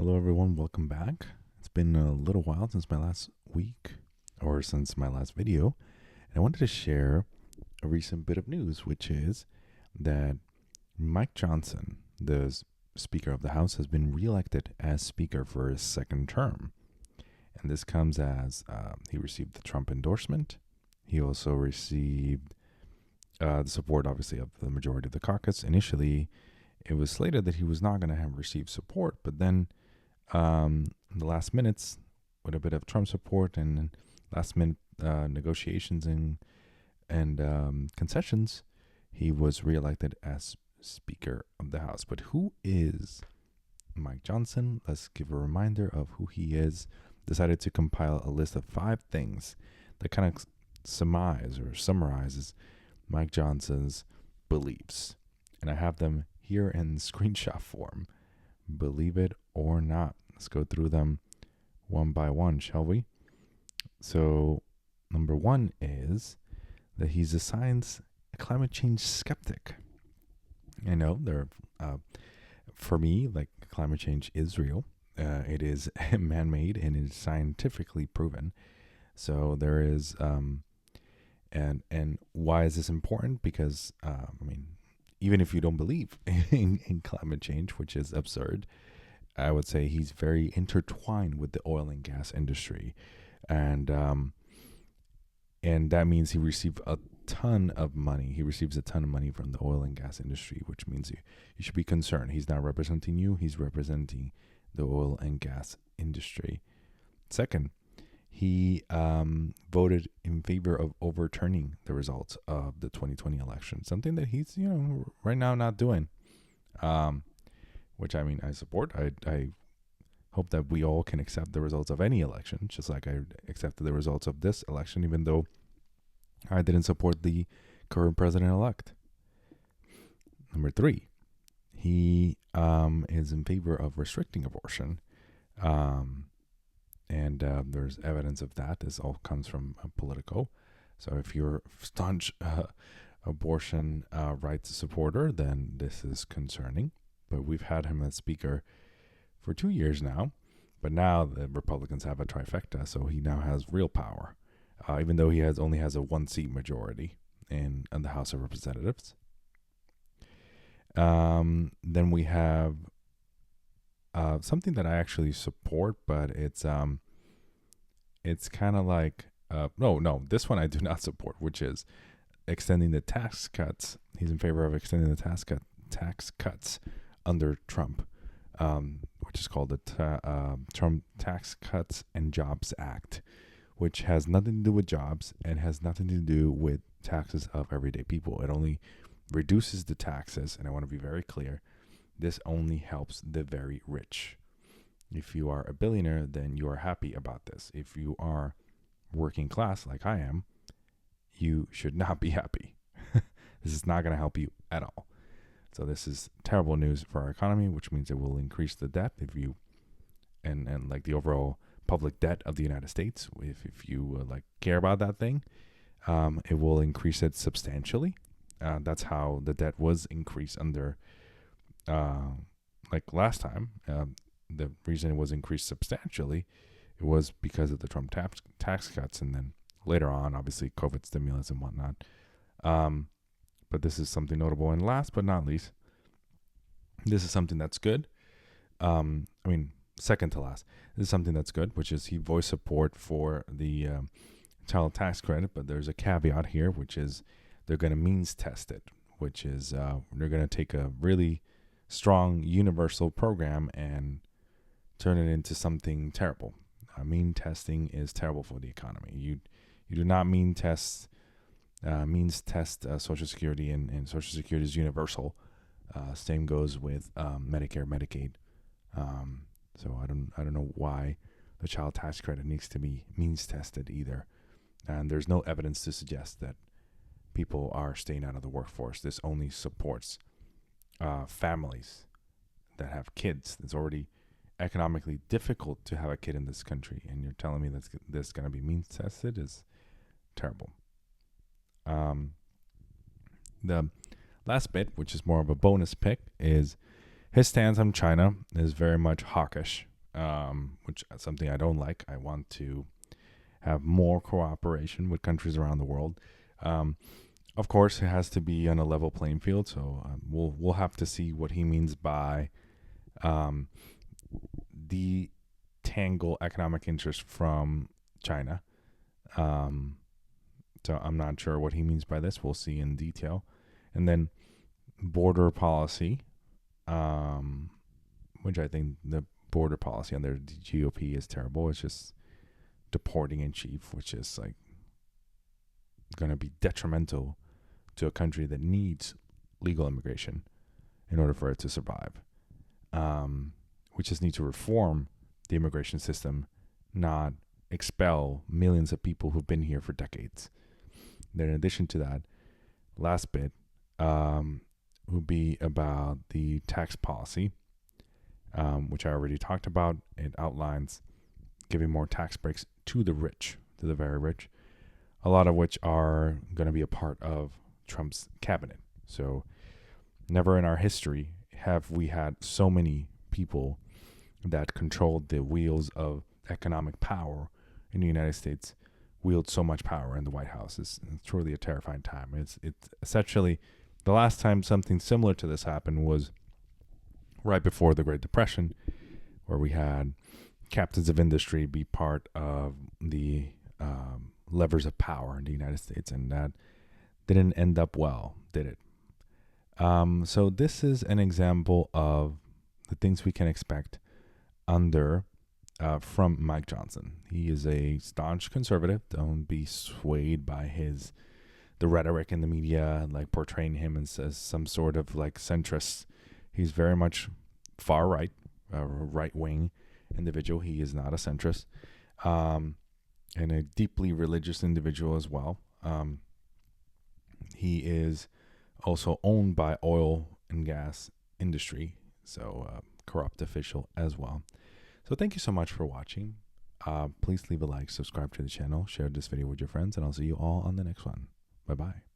Hello, everyone. Welcome back. It's been a little while since my last week or since my last video. And I wanted to share a recent bit of news, which is that Mike Johnson, the Speaker of the House, has been reelected as Speaker for his second term. And this comes as he received the Trump endorsement. He also received the support, obviously, of the majority of the caucus. Initially, it was slated that he was not going to have received support, but then in the last minutes, with a bit of Trump support and last minute negotiations and concessions, he was reelected as Speaker of the House. But who is Mike Johnson? Let's give a reminder of who he is. Decided to compile a list of 5 things that kind of summarizes Mike Johnson's beliefs. And I have them here in screenshot form. Believe it or not. Let's go through them one by one, shall we? So, number 1 is that he's a climate change skeptic. I know for me, like, climate change is real. It is man-made and it is scientifically proven. So there is, and why is this important? Because, even if you don't believe in climate change, which is absurd, I would say he's very intertwined with the oil and gas industry, and that means he receives a ton of money. He receives a ton of money from the oil and gas industry, which means you should be concerned. He's not representing you; he's representing the oil and gas industry. Second, he voted in favor of overturning the results of the 2020 election, something that he's right now not doing. Which I support. I hope that we all can accept the results of any election, just like I accepted the results of this election, even though I didn't support the current president-elect. Number 3, he is in favor of restricting abortion, and there's evidence of that. This all comes from Politico. So if you're a staunch abortion rights supporter, then this is concerning. But we've had him as Speaker for 2 years now. But now the Republicans have a trifecta, so he now has real power, even though he only has a 1-seat majority in the House of Representatives. Then we have something that I actually support, but it's kind of like no, this one I do not support, which is extending the tax cuts. He's in favor of extending the tax cuts under Trump, which is called the Trump Tax Cuts and Jobs Act, which has nothing to do with jobs and has nothing to do with taxes of everyday people. It only reduces the taxes, and I want to be very clear, this only helps the very rich. If you are a billionaire, then you are happy about this. If you are working class, like I am, you should not be happy. This is not going to help you at all. So this is terrible news for our economy, which means it will increase the debt and like the overall public debt of the United States. If you care about that thing, it will increase it substantially. That's how the debt was increased under, last time. The reason it was increased substantially, it was because of the Trump tax cuts, and then later on, obviously, COVID stimulus and whatnot. But this is something notable. And last but not least, this is something that's good. Second to last, this is something that's good, which is he voiced support for the child tax credit. But there's a caveat here, which is they're going to means test it, which is they're going to take a really strong universal program and turn it into something terrible. Mean testing is terrible for the economy. You do not means test Social Security, and Social Security is universal. Same goes with Medicare, Medicaid. So I don't know why the child tax credit needs to be means tested either. And there's no evidence to suggest that people are staying out of the workforce. This only supports families that have kids. It's already economically difficult to have a kid in this country, and you're telling me that this is going to be means tested is terrible. The last bit, which is more of a bonus pick, is his stance on China is very much hawkish. which is something I don't like. I want to have more cooperation with countries around the world. Of course, it has to be on a level playing field. So we'll have to see what he means by detangle economic interest from China. So I'm not sure what he means by this. We'll see in detail. And then border policy, which I think the border policy under the GOP is terrible. It's just deporting in chief, which is like going to be detrimental to a country that needs legal immigration in order for it to survive. We just need to reform the immigration system, not expel millions of people who've been here for decades. Then in addition to that, last bit would be about the tax policy, which I already talked about. It outlines giving more tax breaks to the rich, to the very rich, a lot of which are going to be a part of Trump's cabinet. So never in our history have we had so many people that controlled the wheels of economic power in the United States wield so much power in the White House. It's truly a terrifying time. It's essentially the last time something similar to this happened was right before the Great Depression, where we had captains of industry be part of the levers of power in the United States, and that didn't end up well, did it? So this is an example of the things we can expect from Mike Johnson. He is a staunch conservative. Don't be swayed by the rhetoric in the media, like portraying him as some sort of like centrist. He's very much far right, right wing individual. He is not a centrist, and a deeply religious individual as well. He is also owned by oil and gas industry, so corrupt official as well. So thank you so much for watching. Please leave a like, subscribe to the channel, share this video with your friends, and I'll see you all on the next one. Bye-bye.